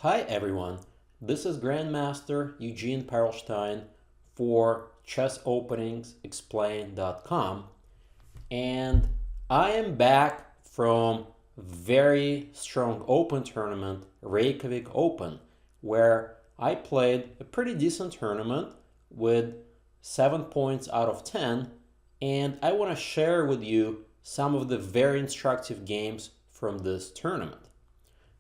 Hi everyone, this is Grandmaster Eugene Perelshteyn for chessopeningsexplained.com, and I am back from very strong open tournament, Reykjavik Open, where I played a pretty decent tournament with 7 points out of 10, and I want to share with you some of the very instructive games from this tournament.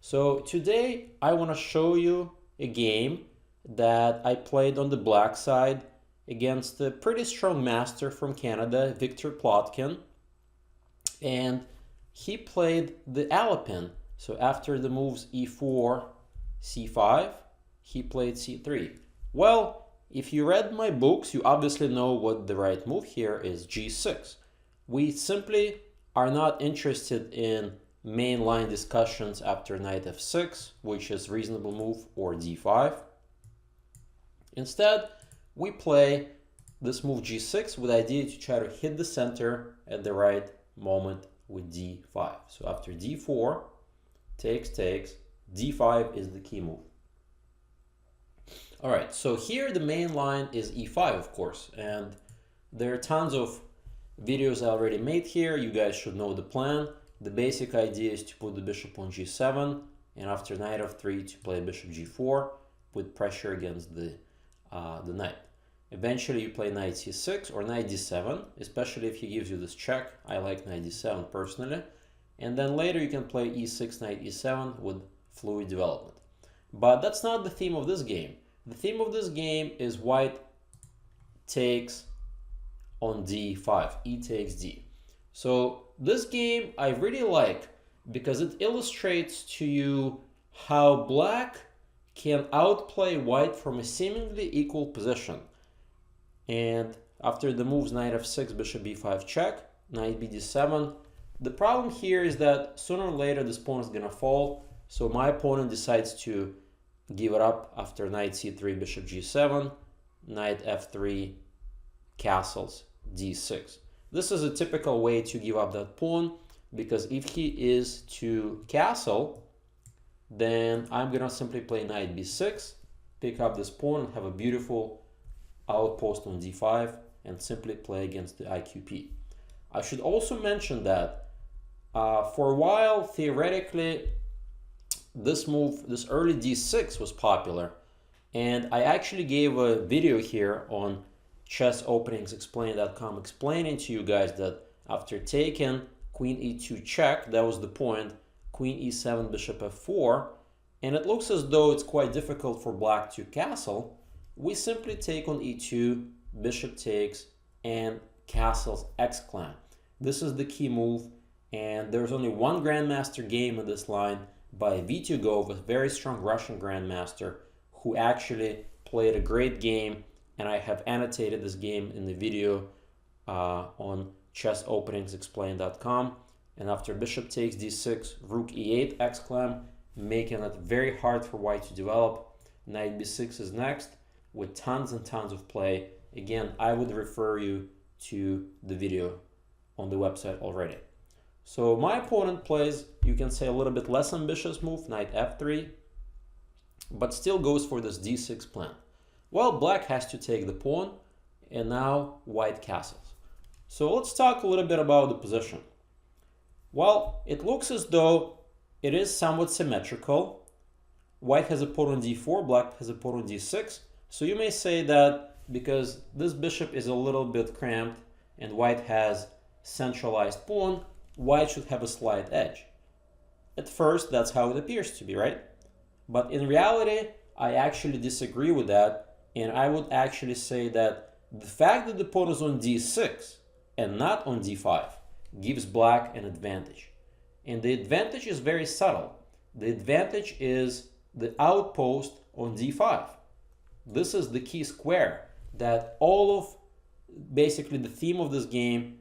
So today I want to show you a game that I played on the black side against a pretty strong master from Canada, Victor Plotkin, and he played the Alapin. So after the moves e4, c5, he played c3. Well, if you read my books, you obviously know what the right move here is, g6. We simply are not interested in mainline discussions after knight f6, which is reasonable move, or d5. Instead, we play this move g6 with the idea to try to hit the center at the right moment with d5. So after d4, takes, d5 is the key move. All right, so here the main line is e5, of course, and there are tons of videos I already made here. You guys should know the plan. The basic idea is to put the bishop on g7, and after knight f3 to play bishop g4 with pressure against the knight. Eventually you play knight c6 or knight d7, especially if he gives you this check. I like knight d7 personally. And then later you can play e6, knight e7 with fluid development. But that's not the theme of this game. The theme of this game is white takes on d5, e takes d. So this game I really like because it illustrates to you how black can outplay white from a seemingly equal position. And after the moves knight f6, bishop b5 check, knight b d7, the problem here is that sooner or later this pawn is going to fall. So my opponent decides to give it up after knight c3, bishop g7, knight f3, castles, d6. This is a typical way to give up that pawn, because if he is to castle, then I'm gonna simply play knight b6, pick up this pawn and have a beautiful outpost on d5 and simply play against the IQP. I should also mention that for a while, theoretically, this move, this early d6 was popular, and I actually gave a video here on chessopeningsexplained.com explaining to you guys that after taking queen e2 check, that was the point, queen e7, bishop f4, and it looks as though it's quite difficult for black to castle, we simply take on e2, bishop takes, and castles exclam. This is the key move, and there's only one grandmaster game in this line by Vitugov, a very strong Russian grandmaster, who actually played a great game, and I have annotated this game in the video on chessopeningsexplained.com. And after bishop takes d6, rook e8 exclam, making it very hard for white to develop. Knight b6 is next, with tons and tons of play. Again, I would refer you to the video on the website already. So my opponent plays, you can say, a little bit less ambitious move, knight f3, but still goes for this d6 plan. Well, black has to take the pawn, and now white castles. So let's talk a little bit about the position. Well, it looks as though it is somewhat symmetrical. White has a pawn on d4, black has a pawn on d6. So you may say that because this bishop is a little bit cramped and white has centralized pawn, white should have a slight edge. At first, that's how it appears to be, right? But in reality, I actually disagree with that. And I would actually say that the fact that the pawn is on d6 and not on d5 gives black an advantage. And the advantage is very subtle. The advantage is the outpost on d5. This is the key square that all of basically the theme of this game,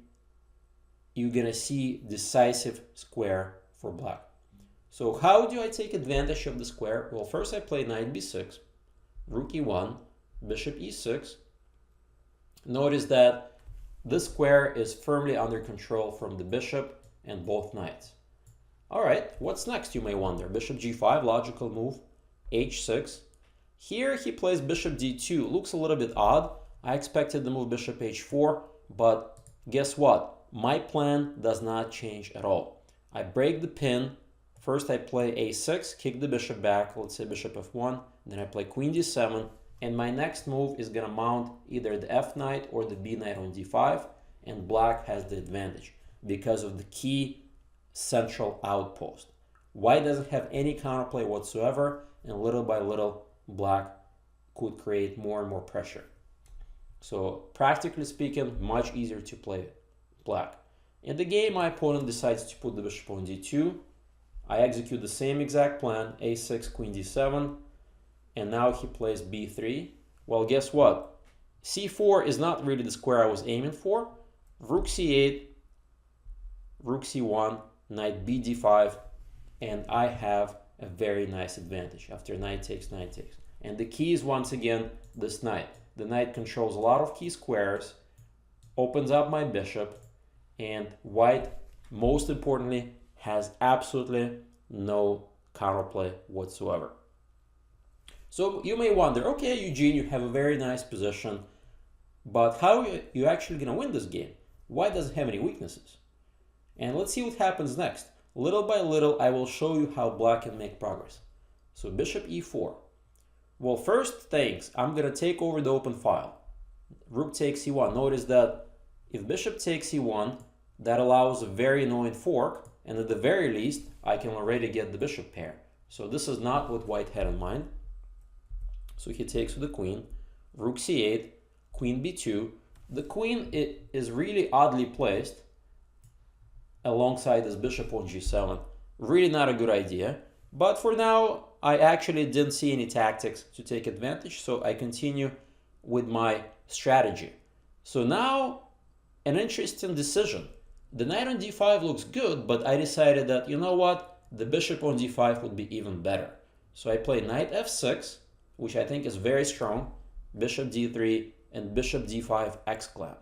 you're gonna see decisive square for black. So how do I take advantage of the square? Well, first I play knight b6, rook e1, bishop e6. Notice that this square is firmly under control from the bishop and both knights. All right, what's next, you may wonder? Bishop g5, logical move. h6. Here he plays bishop d2. Looks a little bit odd. I expected to move bishop h4, but guess what? My plan does not change at all. I break the pin. First I play a6, kick the bishop back, let's say bishop f1, then I play queen d7, and my next move is gonna mount either the f knight or the b knight on d5, and black has the advantage because of the key central outpost. White doesn't have any counterplay whatsoever, and little by little black could create more and more pressure. So practically speaking, much easier to play black. In the game, my opponent decides to put the bishop on d2. I execute the same exact plan, a6, queen d7, and now he plays b3. Well, guess what? c4 is not really the square I was aiming for. Rook c8, rook c1, knight b d5, and I have a very nice advantage after knight takes, knight takes. And the key is once again this knight. The knight controls a lot of key squares, opens up my bishop, and white, most importantly, has absolutely no counterplay whatsoever. So you may wonder, okay, Eugene, you have a very nice position, but how are you actually going to win this game? White doesn't have any weaknesses. And let's see what happens next. Little by little, I will show you how black can make progress. So bishop e4. Well, first things, I'm going to take over the open file. Rook takes e1. Notice that if bishop takes e1, that allows a very annoying fork, and at the very least, I can already get the bishop pair. So this is not what white had in mind. So he takes with the queen, rook c8, queen b2. The queen is really oddly placed alongside this bishop on g7. Really not a good idea. But for now, I actually didn't see any tactics to take advantage, so I continue with my strategy. So now, an interesting decision. The knight on d5 looks good, but I decided that, you know what, the bishop on d5 would be even better. So I play knight f6, which I think is very strong, bishop d3, and bishop d5 exclam.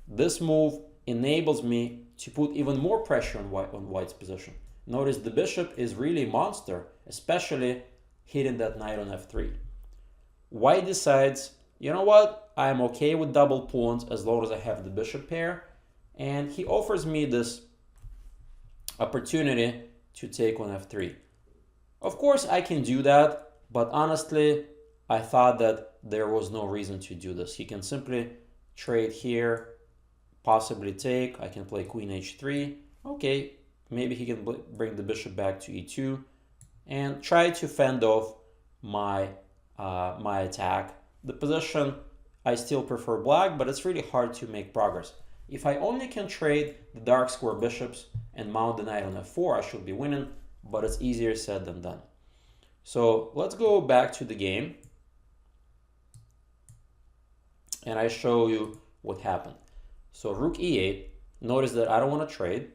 This move enables me to put even more pressure on white's position. Notice the bishop is really a monster, especially hitting that knight on f3. White decides, you know what, I'm okay with double pawns as long as I have the bishop pair, and he offers me this opportunity to take on f3. Of course I can do that, but honestly I thought that there was no reason to do this. He can simply trade here, possibly take. I can play queen h3. Okay, maybe he can bring the bishop back to e2 and try to fend off my my attack. The position, I still prefer black, but it's really hard to make progress. If I only can trade the dark square bishops and mount the knight on f4, I should be winning, but it's easier said than done. So let's go back to the game and I show you what happened. So rook e8, notice that I don't want to trade.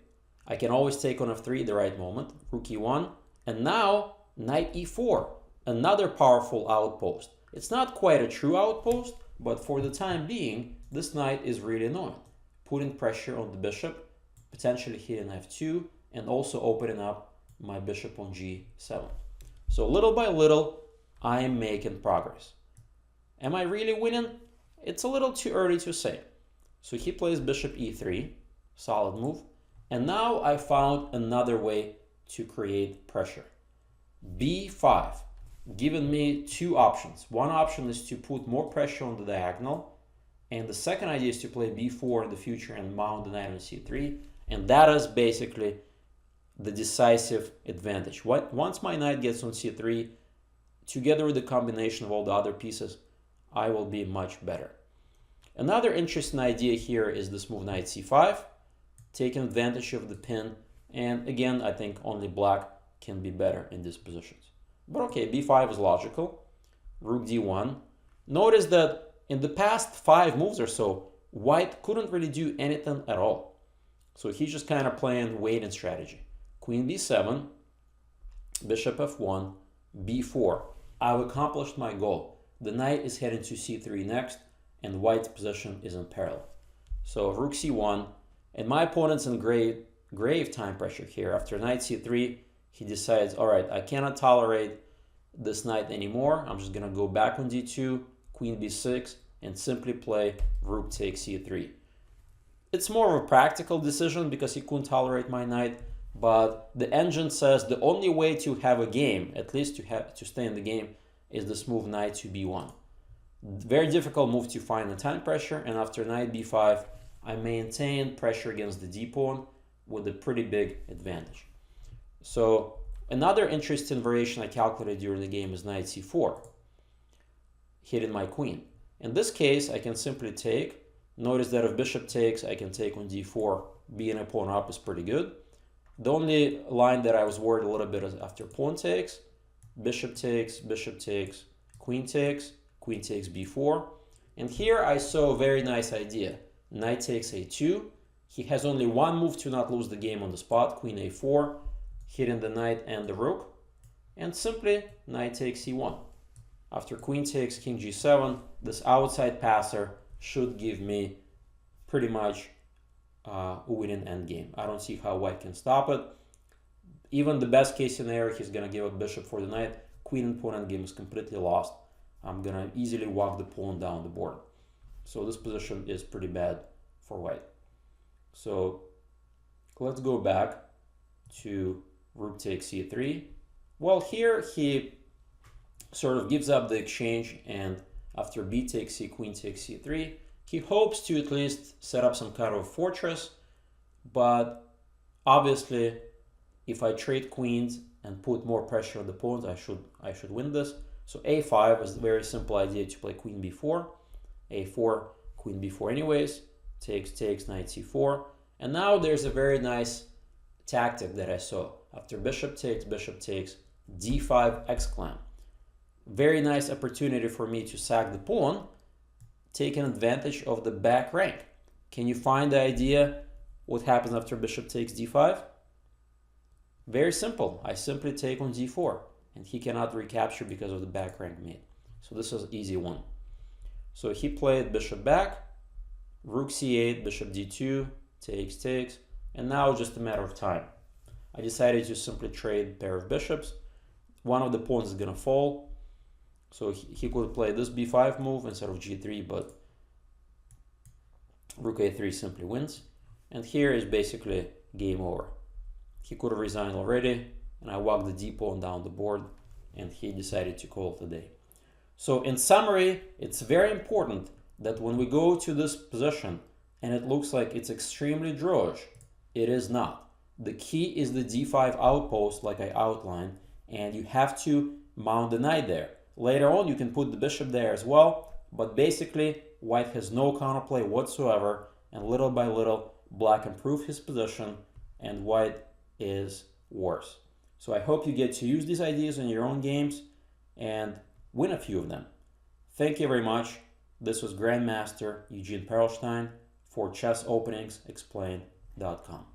I can always take on f3 at the right moment, rook e1, and now knight e4, another powerful outpost. It's not quite a true outpost, but for the time being, this knight is really annoying, putting pressure on the bishop, potentially hitting f2, and also opening up my bishop on g7. So little by little, I am making progress. Am I really winning? It's a little too early to say. So he plays bishop e3, solid move. And now I found another way to create pressure. b5, giving me two options. One option is to put more pressure on the diagonal. And the second idea is to play b4 in the future and mount the knight on c3. And that is basically the decisive advantage. Once my knight gets on c3, together with the combination of all the other pieces, I will be much better. Another interesting idea here is this move knight c5, taking advantage of the pin. And again, I think only black can be better in these positions. But okay, b5 is logical. Rook d1. Notice that in the past 5 moves or so, white couldn't really do anything at all. So he's just kind of playing waiting strategy. Queen b7, bishop f1, b4. I've accomplished my goal. The knight is heading to c3 next, and white's position is in parallel. So rook c1, and my opponent's in grave time pressure here. After knight c3, he decides, all right, I cannot tolerate this knight anymore. I'm just gonna go back on d2, queen b6, and simply play rook takes c3. It's more of a practical decision because he couldn't tolerate my knight, but the engine says the only way to have a game, at least to stay in the game, is this move knight to b1. Very difficult move to find the time pressure, and after knight b5, I maintain pressure against the d pawn with a pretty big advantage. So another interesting variation I calculated during the game is knight c4, hitting my queen. In this case, I can simply take. Notice that if bishop takes, I can take on d4. Being a pawn up is pretty good. The only line that I was worried a little bit is after pawn takes, bishop takes, queen takes b4. And here I saw a very nice idea. Knight takes a2. He has only one move to not lose the game on the spot, queen a4, hitting the knight and the rook. And simply knight takes c1. After queen takes king g7, this outside passer should give me pretty much a winning endgame. I don't see how white can stop it. Even the best case scenario, he's going to give a bishop for the knight. Queen and pawn endgame is completely lost. I'm going to easily walk the pawn down the board. So this position is pretty bad for white. So let's go back to rook takes c3. Well, here he sort of gives up the exchange, and after b takes c, queen takes c3, he hopes to at least set up some kind of fortress, but obviously if I trade queens and put more pressure on the pawns, I should win this. So a5 is a very simple idea to play queen b4, a4, queen b4 anyways, takes, knight c4, and now there's a very nice tactic that I saw. After bishop takes, d5 exclamation. Very nice opportunity for me to sack the pawn, taking advantage of the back rank. Can you find the idea what happens after bishop takes d5? Very simple. I simply take on d4, and he cannot recapture because of the back rank mate. So this is an easy one. So he played bishop back, rook c8, bishop d2, takes, and now just a matter of time. I decided to simply trade a pair of bishops. One of the pawns is going to fall. So he could play this b5 move instead of g3, but rook a3 simply wins. And here is basically game over. He could have resigned already, and I walked the d pawn down the board, and he decided to call it a day. So in summary, it's very important that when we go to this position and it looks like it's extremely drawish, it is not. The key is the d5 outpost like I outlined, and you have to mount the knight there. Later on, you can put the bishop there as well, but basically, white has no counterplay whatsoever, and little by little, black improved his position, and white is worse. So I hope you get to use these ideas in your own games and win a few of them. Thank you very much. This was Grandmaster Eugene Perelshteyn for ChessOpeningsExplained.com.